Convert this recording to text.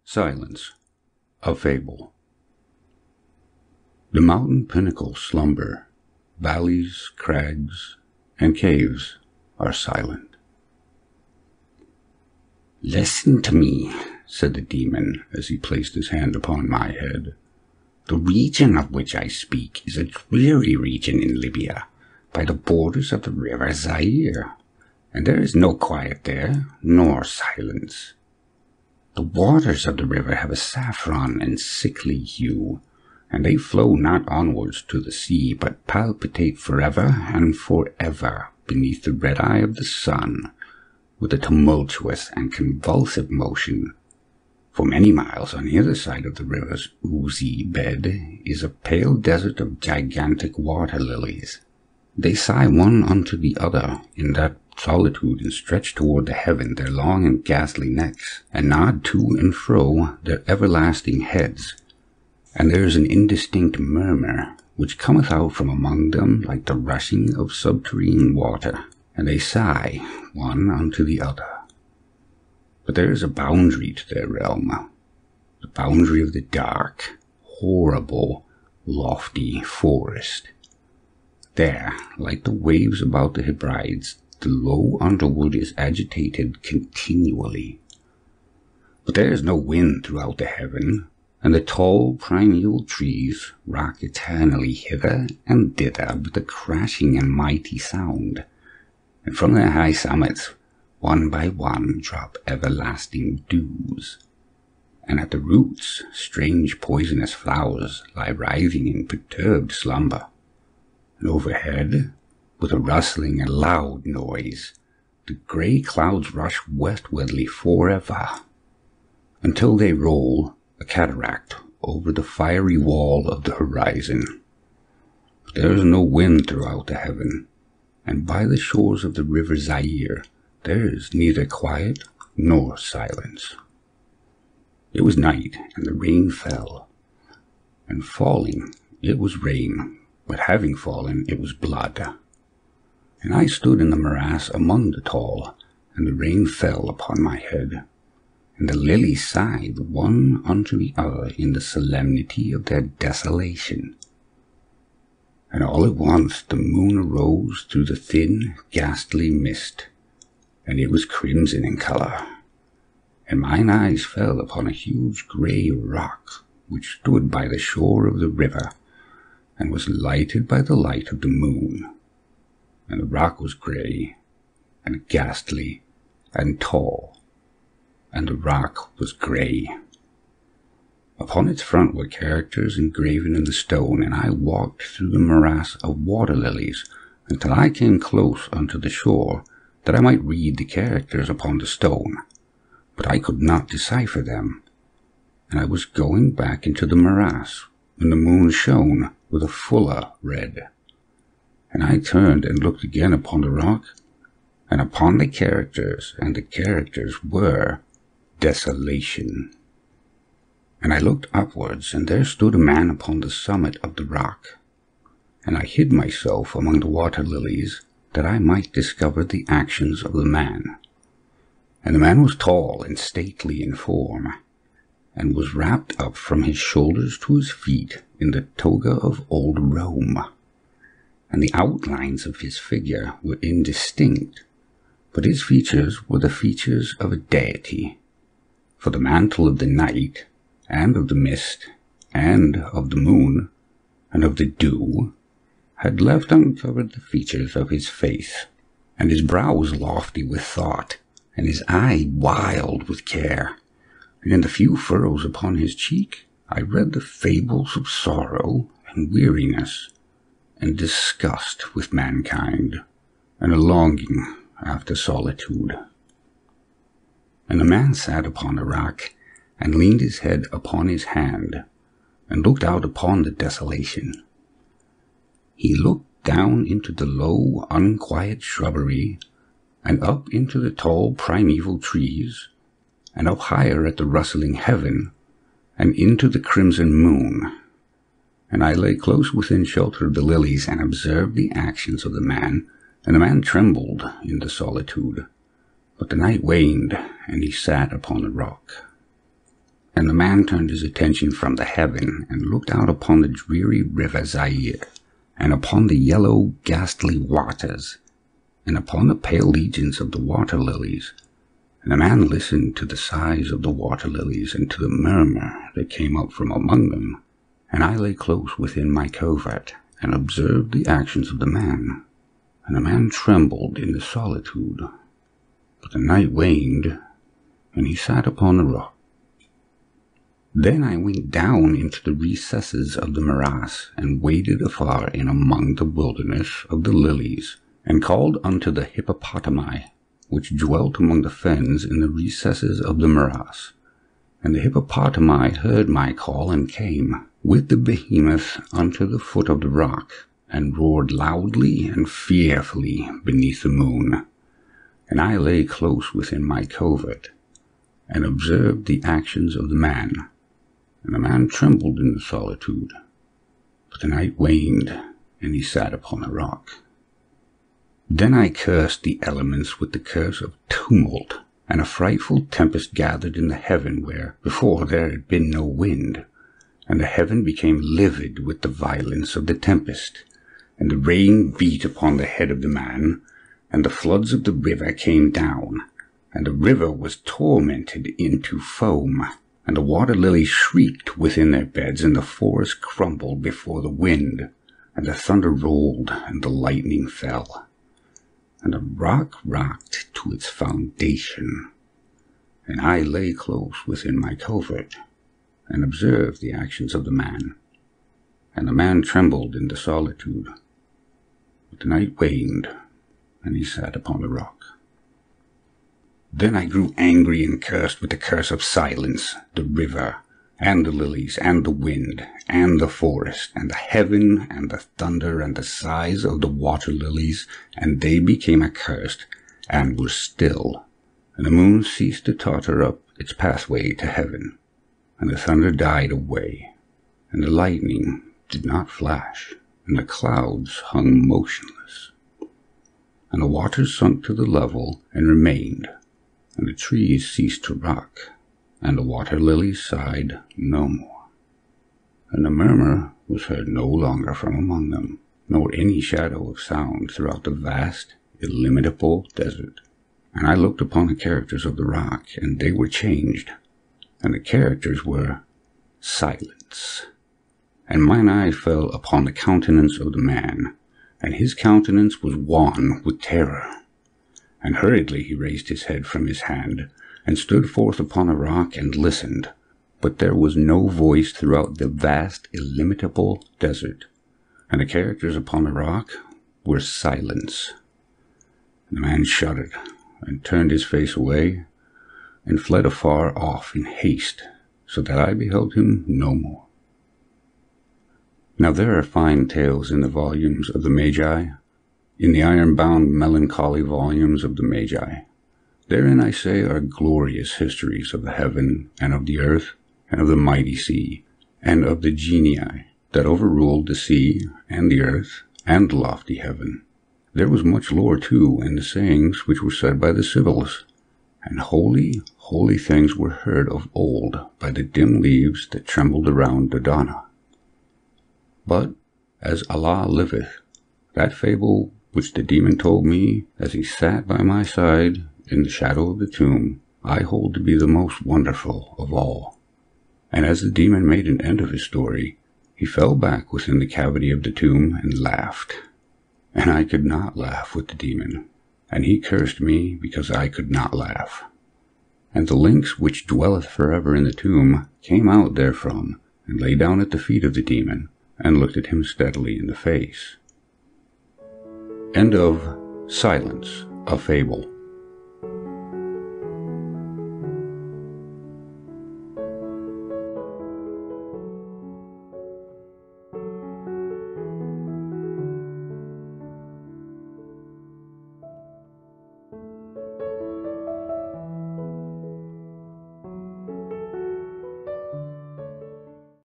Silence, a Fable. The mountain pinnacles slumber, valleys, crags, and caves are silent. "Listen to me," said the demon as he placed his hand upon my head. "The region of which I speak is a dreary region in Libya, by the borders of the river Zaire, and there is no quiet there, nor silence. The waters of the river have a saffron and sickly hue, and they flow not onwards to the sea, but palpitate forever and forever beneath the red eye of the sun, with a tumultuous and convulsive motion. For many miles on either side of the river's oozy bed is a pale desert of gigantic water lilies. They sigh one unto the other in that solitude, and stretch toward the heaven their long and ghastly necks, and nod to and fro their everlasting heads. And there is an indistinct murmur which cometh out from among them like the rushing of subterranean water, and they sigh one unto the other. But there is a boundary to their realm, the boundary of the dark, horrible, lofty forest. There, like the waves about the Hebrides, the low underwood is agitated continually. But there is no wind throughout the heaven, and the tall primeval trees rock eternally hither and thither with a crashing and mighty sound, and from their high summits, one by one, drop everlasting dews, and at the roots strange poisonous flowers lie writhing in perturbed slumber. And overhead, with a rustling and loud noise, the grey clouds rush westwardly forever, until they roll, a cataract, over the fiery wall of the horizon. But there is no wind throughout the heaven, and by the shores of the river Zaire there is neither quiet nor silence. It was night, and the rain fell, and falling it was rain, but having fallen it was blood. And I stood in the morass among the tall, and the rain fell upon my head, and the lilies sighed one unto the other in the solemnity of their desolation. And all at once the moon arose through the thin, ghastly mist, and it was crimson in colour, and mine eyes fell upon a huge grey rock which stood by the shore of the river, and was lighted by the light of the moon. And the rock was grey, and ghastly, and tall, and the rock was grey. Upon its front were characters engraven in the stone, and I walked through the morass of water lilies until I came close unto the shore, that I might read the characters upon the stone, but I could not decipher them. And I was going back into the morass when the moon shone with a fuller red, and I turned and looked again upon the rock, and upon the characters, and the characters were desolation. And I looked upwards, and there stood a man upon the summit of the rock, and I hid myself among the water lilies, that I might discover the actions of the man. And the man was tall and stately in form, and was wrapped up from his shoulders to his feet in the toga of old Rome, and the outlines of his figure were indistinct, but his features were the features of a deity, for the mantle of the night, and of the mist, and of the moon, and of the dew, had left uncovered the features of his face, and his brow was lofty with thought, and his eye wild with care, and in the few furrows upon his cheek I read the fables of sorrow and weariness, and disgust with mankind, and a longing after solitude. And the man sat upon the rock, and leaned his head upon his hand, and looked out upon the desolation. He looked down into the low, unquiet shrubbery, and up into the tall primeval trees, and up higher at the rustling heaven, and into the crimson moon. And I lay close within shelter of the lilies, and observed the actions of the man, and the man trembled in the solitude. But the night waned, and he sat upon the rock. And the man turned his attention from the heaven, and looked out upon the dreary river Zaire, and upon the yellow ghastly waters, and upon the pale legions of the water lilies. And the man listened to the sighs of the water lilies, and to the murmur that came up from among them. And I lay close within my covert, and observed the actions of the man. And the man trembled in the solitude. But the night waned, and he sat upon a rock. Then I went down into the recesses of the morass, and waded afar in among the wilderness of the lilies, and called unto the hippopotami, which dwelt among the fens in the recesses of the morass. And the hippopotami heard my call, and came with the behemoth unto the foot of the rock, and roared loudly and fearfully beneath the moon. And I lay close within my covert, and observed the actions of the man. And the man trembled in the solitude. But the night waned, and he sat upon a rock. Then I cursed the elements with the curse of tumult, and a frightful tempest gathered in the heaven where before there had been no wind. And the heaven became livid with the violence of the tempest, and the rain beat upon the head of the man, and the floods of the river came down, and the river was tormented into foam. And the water lilies shrieked within their beds, and the forest crumbled before the wind, and the thunder rolled, and the lightning fell. And the rock rocked to its foundation. And I lay close within my covert, and observed the actions of the man. And the man trembled in the solitude. But the night waned, and he sat upon the rock. Then I grew angry and cursed with the curse of silence, the river, and the lilies, and the wind, and the forest, and the heaven, and the thunder, and the sighs of the water lilies, and they became accursed, and were still. And the moon ceased to totter up its pathway to heaven, and the thunder died away, and the lightning did not flash, and the clouds hung motionless. And the waters sunk to the level and remained, and the trees ceased to rock, and the water lilies sighed no more. And the murmur was heard no longer from among them, nor any shadow of sound throughout the vast, illimitable desert. And I looked upon the characters of the rock, and they were changed, and the characters were silence. And mine eye fell upon the countenance of the man, and his countenance was wan with terror. And hurriedly he raised his head from his hand, and stood forth upon a rock, and listened. But there was no voice throughout the vast, illimitable desert, and the characters upon the rock were silence. And the man shuddered, and turned his face away, and fled afar off in haste, so that I beheld him no more. Now there are fine tales in the volumes of the Magi, in the iron-bound melancholy volumes of the Magi. Therein, I say, are glorious histories of the heaven, and of the earth, and of the mighty sea, and of the genii that overruled the sea, and the earth, and the lofty heaven. There was much lore, too, in the sayings which were said by the Sibyls, and holy, holy things were heard of old by the dim leaves that trembled around Dodona. But, as Allah liveth, that fable which the demon told me as he sat by my side in the shadow of the tomb, I hold to be the most wonderful of all. And as the demon made an end of his story, he fell back within the cavity of the tomb and laughed. And I could not laugh with the demon, and he cursed me because I could not laugh. And the lynx which dwelleth forever in the tomb came out therefrom, and lay down at the feet of the demon, and looked at him steadily in the face. End of Silence, a Fable.